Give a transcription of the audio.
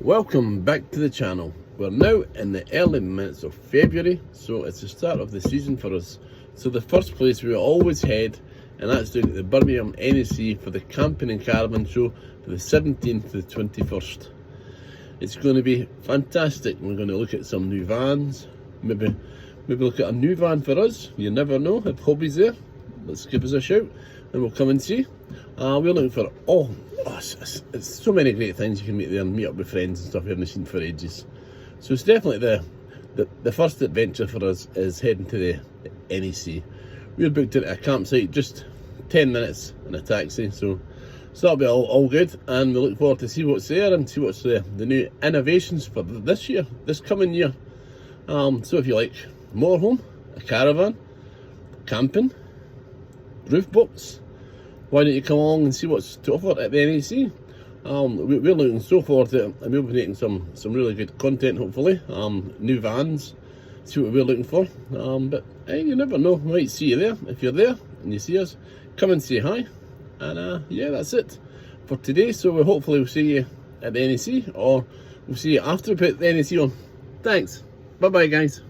Welcome back to the channel. We're now in the early minutes of February, so it's the start of the season for us. So the first place we always head, and that's down at the Birmingham NEC for the camping and caravan show for the 17th to the 21st. It's going to be fantastic. We're going to look at some new vans, maybe look at a new van for us. You never know if Hobby's there. Let's give us a shout and we'll come and see. We're looking for it's so many great things you can meet there and meet up with friends and stuff you haven't seen for ages. So it's definitely the first adventure for us is heading to the NEC. We're booked at a campsite, just 10 minutes in a taxi, so that'll be all good, and we look forward to see what's there and see what's the new innovations for this coming year. So if you like motorhome, a caravan, camping, roof box, why don't you come along and see what's to offer at the NEC. We're looking so forward to it, and we'll be making some really good content, hopefully. New vans, see what we're looking for. But hey, you never know, we might see you there. If you're there and you see us, come and say hi. And yeah, that's it for today. So we'll see you at the NEC, or we'll see you after we put the NEC on. Thanks. Bye bye, guys.